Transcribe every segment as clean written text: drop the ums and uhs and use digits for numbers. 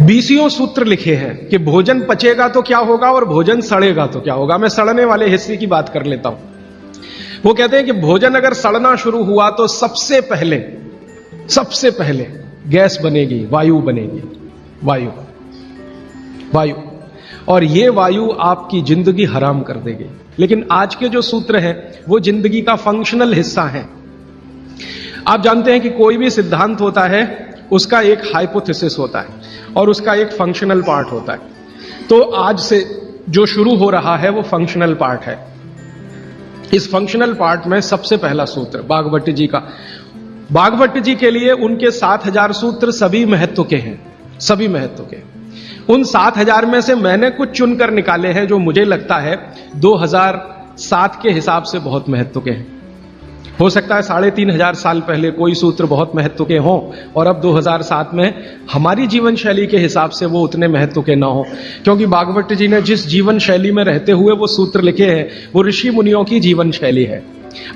बीसियों सूत्र लिखे हैं कि भोजन पचेगा तो क्या होगा और भोजन सड़ेगा तो क्या होगा। मैं सड़ने वाले हिस्से की बात कर लेता हूं। वो कहते हैं कि भोजन अगर सड़ना शुरू हुआ तो सबसे पहले गैस बनेगी, वायु बनेगी, वायु, और ये वायु आपकी जिंदगी हराम कर देगी। लेकिन आज के जो सूत्र हैं वो जिंदगी का फंक्शनल हिस्सा है। आप जानते हैं कि कोई भी सिद्धांत होता है उसका एक हाइपोथेसिस होता है और उसका एक फंक्शनल पार्ट होता है। तो आज से जो शुरू हो रहा है वो फंक्शनल पार्ट है। इस फंक्शनल पार्ट में सबसे पहला सूत्र भागवत जी का। भागवत जी के लिए उनके 7000 सूत्र सभी महत्व के हैं, सभी महत्व के। उन 7000 में से मैंने कुछ चुनकर निकाले हैं जो मुझे लगता है 2007 के हिसाब से बहुत महत्व के हैं। हो सकता है 3500 साल पहले कोई सूत्र बहुत महत्व के हों और अब 2007 में हमारी जीवन शैली के हिसाब से वो उतने महत्व के ना हो, क्योंकि भागवत जी ने जिस जीवन शैली में रहते हुए वो सूत्र लिखे हैं वो ऋषि मुनियों की जीवन शैली है।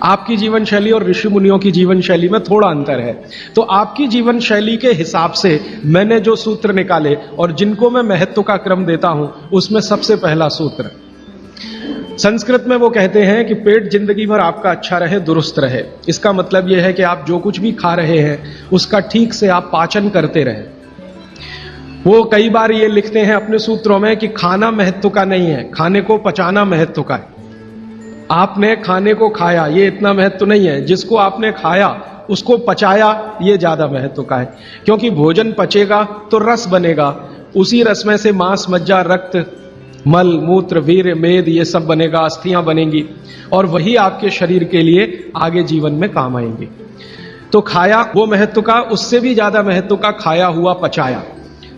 आपकी जीवन शैली और ऋषि मुनियों की जीवन शैली में थोड़ा अंतर है। तो आपकी जीवन शैली के हिसाब से मैंने जो सूत्र निकाले और जिनको मैं महत्व का क्रम देता हूं उसमें सबसे पहला सूत्र, संस्कृत में वो कहते हैं कि पेट जिंदगी भर आपका अच्छा रहे, दुरुस्त रहे। इसका मतलब यह है कि आप जो कुछ भी खा रहे हैं उसका ठीक से आप पाचन करते रहे। वो कई बार ये लिखते हैं अपने सूत्रों में कि खाना महत्व का नहीं है, खाने को पचाना महत्व का है। आपने खाने को खाया ये इतना महत्व नहीं है, जिसको आपने खाया उसको पचाया ये ज्यादा महत्व का है। क्योंकि भोजन पचेगा तो रस बनेगा, उसी रस में से मांस, मज्जा, रक्त, मल, मूत्र, वीर्य, मेद ये सब बनेगा, अस्थियां बनेंगी और वही आपके शरीर के लिए आगे जीवन में काम आएंगे। तो खाया वो महत्व का, उससे भी ज्यादा महत्व का खाया हुआ पचाया।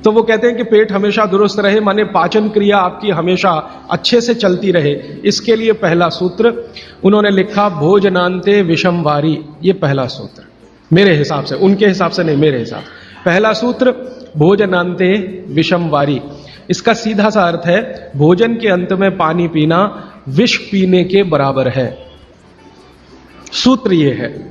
तो वो कहते हैं कि पेट हमेशा दुरुस्त रहे, माने पाचन क्रिया आपकी हमेशा अच्छे से चलती रहे। इसके लिए पहला सूत्र उन्होंने लिखा भोजनांते विषम वारी। ये पहला सूत्र मेरे हिसाब से, उनके हिसाब से नहीं, मेरे हिसाब। पहला सूत्र भोजनांते विषम वारी। इसका सीधा सा अर्थ है भोजन के अंत में पानी पीना विष पीने के बराबर है। सूत्र यह है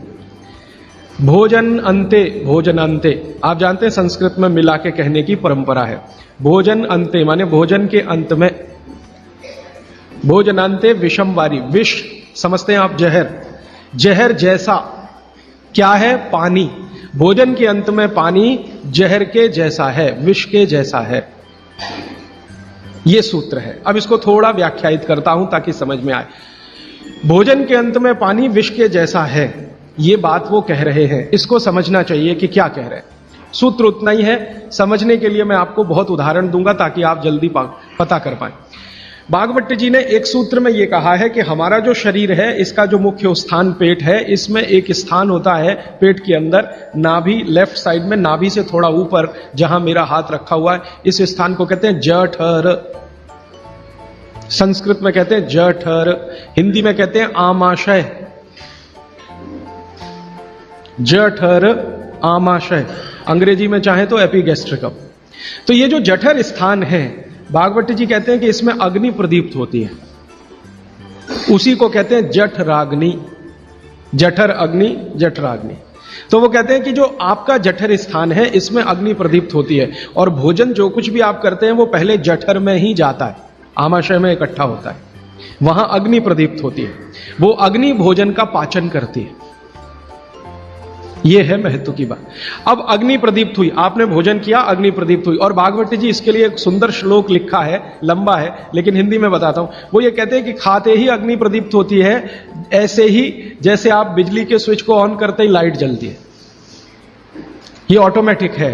भोजन अंते, भोजन अंते। आप जानते हैं संस्कृत में मिला के कहने की परंपरा है। भोजन अंते माने भोजन के अंत में, भोजनांते विषम वारी। विष समझते हैं आप जहर, जहर जैसा क्या है? पानी। भोजन के अंत में पानी जहर के जैसा है, विष के जैसा है। यह सूत्र है। अब इसको थोड़ा व्याख्यायित करता हूं ताकि समझ में आए। भोजन के अंत में पानी विष के जैसा है, यह बात वो कह रहे हैं। इसको समझना चाहिए कि क्या कह रहे हैं। सूत्र उतना ही है, समझने के लिए मैं आपको बहुत उदाहरण दूंगा ताकि आप जल्दी पता कर पाए। भागवत जी ने एक सूत्र में यह कहा है कि हमारा जो शरीर है इसका जो मुख्य स्थान पेट है, इसमें एक स्थान होता है पेट के अंदर, नाभि, लेफ्ट साइड में नाभि से थोड़ा ऊपर जहां मेरा हाथ रखा हुआ है, इस स्थान को कहते हैं जठर। संस्कृत में कहते हैं जठर, हिंदी में कहते हैं आमाशय। जठर, आमाशय, अंग्रेजी में चाहे तो एपिगैस्ट्रिकम। तो ये जो जठर स्थान है, भागवत जी कहते हैं कि इसमें अग्नि प्रदीप्त होती है, उसी को कहते हैं जठराग्नि। जठर अग्नि, जठराग्नि। तो वो कहते हैं कि जो आपका जठर स्थान है इसमें अग्नि प्रदीप्त होती है और भोजन जो कुछ भी आप करते हैं वो पहले जठर में ही जाता है, आमाशय में इकट्ठा होता है, वहां अग्नि प्रदीप्त होती है। वो अग्नि भोजन का पाचन करती है। यह है महत्व की बात। अब अग्नि प्रदीप्त हुई, आपने भोजन किया, अग्नि प्रदीप्त हुई। और भागवत जी इसके लिए एक सुंदर श्लोक लिखा है, लंबा है लेकिन हिंदी में बताता हूं। वो ये कहते हैं कि खाते ही अग्नि प्रदीप्त होती है, ऐसे ही जैसे आप बिजली के स्विच को ऑन करते ही लाइट जलती है। ये ऑटोमेटिक है,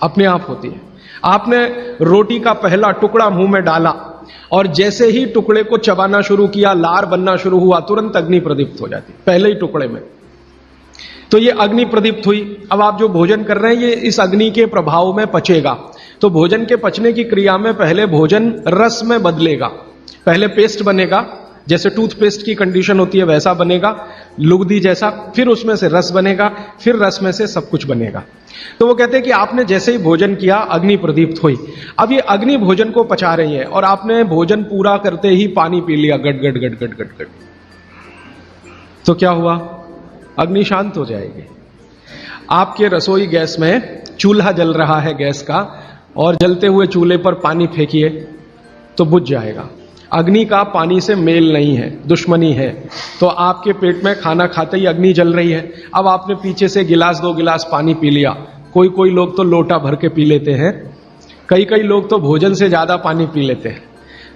अपने आप होती है। आपने रोटी का पहला टुकड़ा मुंह में डाला और जैसे ही टुकड़े को चबाना शुरू किया, लार बनना शुरू हुआ, तुरंत अग्नि प्रदीप्त हो जाती, पहले ही टुकड़े में। तो ये अग्नि प्रदीप्त हुई। अब आप जो भोजन कर रहे हैं ये इस अग्नि के प्रभाव में पचेगा। तो भोजन के पचने की क्रिया में पहले भोजन रस में बदलेगा। पहले पेस्ट बनेगा, जैसे टूथपेस्ट की कंडीशन होती है वैसा बनेगा, लुगदी जैसा। फिर उसमें से रस बनेगा, फिर रस में से सब कुछ बनेगा। तो वो कहते हैं कि आपने जैसे ही भोजन किया अग्नि प्रदीप्त हुई। अब ये अग्नि भोजन को पचा रही है और आपने भोजन पूरा करते ही पानी पी लिया, गट गट गट गट गट गट। तो क्या हुआ? अग्नि शांत हो जाएगी। आपके रसोई गैस में चूल्हा जल रहा है गैस का, और जलते हुए चूल्हे पर पानी फेंकिए तो बुझ जाएगा। अग्नि का पानी से मेल नहीं है, दुश्मनी है। तो आपके पेट में खाना खाते ही अग्नि जल रही है, अब आपने पीछे से गिलास 2 गिलास पानी पी लिया, कोई लोग तो लोटा भर के पी लेते हैं, कई लोग तो भोजन से ज्यादा पानी पी लेते हैं।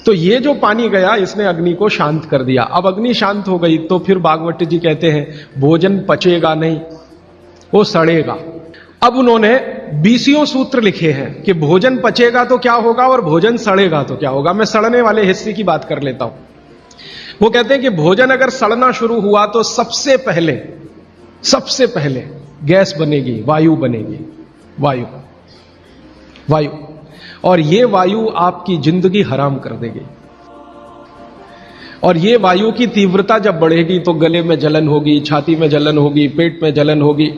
तो ये जो पानी गया इसने अग्नि को शांत कर दिया। अब अग्नि शांत हो गई तो फिर भागवत जी कहते हैं भोजन पचेगा नहीं, वो सड़ेगा। अब उन्होंने 20 सूत्र लिखे हैं कि भोजन पचेगा तो क्या होगा और भोजन सड़ेगा तो क्या होगा। मैं सड़ने वाले हिस्से की बात कर लेता हूं। वो कहते हैं कि भोजन अगर सड़ना शुरू हुआ तो सबसे पहले गैस बनेगी, वायु बनेगी, वायु। और ये वायु आपकी जिंदगी हराम कर देगी। और ये वायु की तीव्रता जब बढ़ेगी तो गले में जलन होगी, छाती में जलन होगी, पेट में जलन होगी।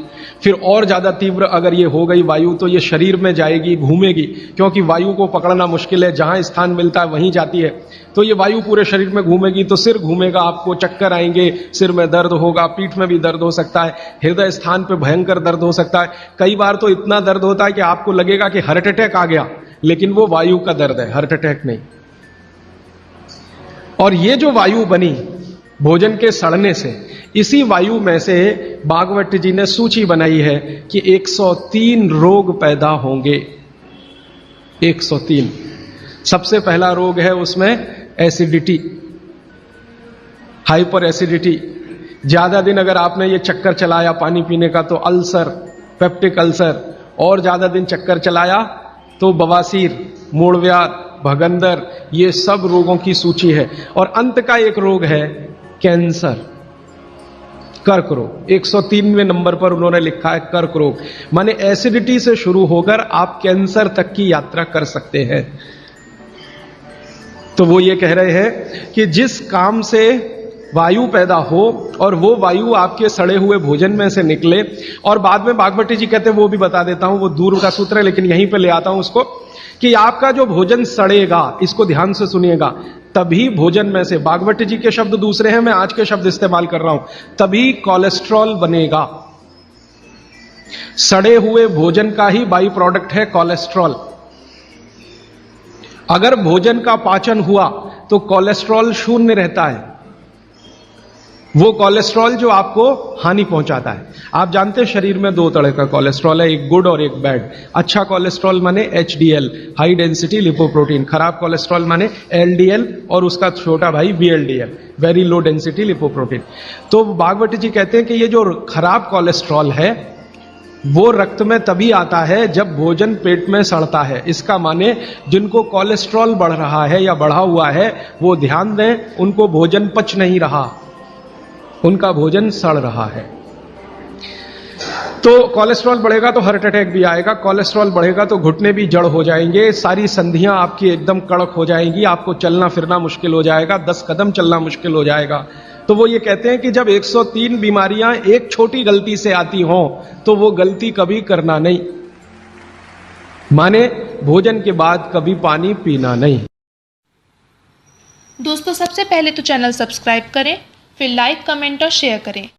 फिर और ज्यादा तीव्र अगर ये हो गई वायु तो ये शरीर में जाएगी, घूमेगी, क्योंकि वायु को पकड़ना मुश्किल है, जहां स्थान मिलता है वहीं जाती है। तो ये वायु पूरे शरीर में घूमेगी तो सिर घूमेगा, आपको चक्कर आएंगे, सिर में दर्द होगा, पीठ में भी दर्द हो सकता है, हृदय स्थान पे भयंकर दर्द हो सकता है। कई बार तो इतना दर्द होता है कि आपको लगेगा कि हार्ट अटैक आ गया, लेकिन वो वायु का दर्द है, हार्ट अटैक नहीं। और ये जो वायु बनी भोजन के सड़ने से, इसी वायु में से भागवत जी ने सूची बनाई है कि 103 रोग पैदा होंगे। 103। सबसे पहला रोग है उसमें एसिडिटी, हाइपर एसिडिटी। ज्यादा दिन अगर आपने ये चक्कर चलाया पानी पीने का तो अल्सर, पेप्टिक अल्सर, और ज्यादा दिन चक्कर चलाया तो बवासीर, मूढ़व्याध, भगंदर, ये सब रोगों की सूची है। और अंत का एक रोग है कैंसर, कर्क रोग। 103वें नंबर पर उन्होंने लिखा है कर्क रोग। माने एसिडिटी से शुरू होकर आप कैंसर तक की यात्रा कर सकते हैं। तो वो ये कह रहे हैं कि जिस काम से वायु पैदा हो और वो वायु आपके सड़े हुए भोजन में से निकले, और बाद में भागवती जी कहते हैं, वो भी बता देता हूं, वो दूर का सूत्र है लेकिन यहीं पे ले आता हूं उसको, कि आपका जो भोजन सड़ेगा, इसको ध्यान से सुनिएगा, तभी भोजन में से, भागवती जी के शब्द दूसरे हैं, मैं आज के शब्द इस्तेमाल कर रहा हूं, तभी कोलेस्ट्रॉल बनेगा। सड़े हुए भोजन का ही बाई प्रोडक्ट है कोलेस्ट्रॉल। अगर भोजन का पाचन हुआ तो कोलेस्ट्रॉल शून्य रहता है, वो कोलेस्ट्रॉल जो आपको हानि पहुंचाता है। आप जानते हैं शरीर में 2 तरह का कोलेस्ट्रॉल है, एक गुड और एक बैड। अच्छा कोलेस्ट्रॉल माने HDL, हाई डेंसिटी लिपोप्रोटीन। खराब कोलेस्ट्रॉल माने LDL और उसका छोटा भाई VLDL, very low density lipoprotein. तो भागवती जी कहते हैं कि ये जो खराब कोलेस्ट्रॉल है वो रक्त में तभी आता है जब भोजन पेट में सड़ता है। इसका माने जिनको कोलेस्ट्रॉल बढ़ रहा है या बढ़ा हुआ है वो ध्यान दें, उनको भोजन पच नहीं रहा, उनका भोजन सड़ रहा है। तो कोलेस्ट्रॉल बढ़ेगा तो हार्ट अटैक भी आएगा, कोलेस्ट्रॉल बढ़ेगा तो घुटने भी जड़ हो जाएंगे, सारी संधियां आपकी एकदम कड़क हो जाएंगी, आपको चलना फिरना मुश्किल हो जाएगा, 10 कदम चलना मुश्किल हो जाएगा। तो वो ये कहते हैं कि जब 103 बीमारियां एक छोटी गलती से आती हों तो वो गलती कभी करना नहीं, माने भोजन के बाद कभी पानी पीना नहीं। दोस्तों, सबसे पहले तो चैनल सब्सक्राइब करें, फिर लाइक, कमेंट और शेयर करें।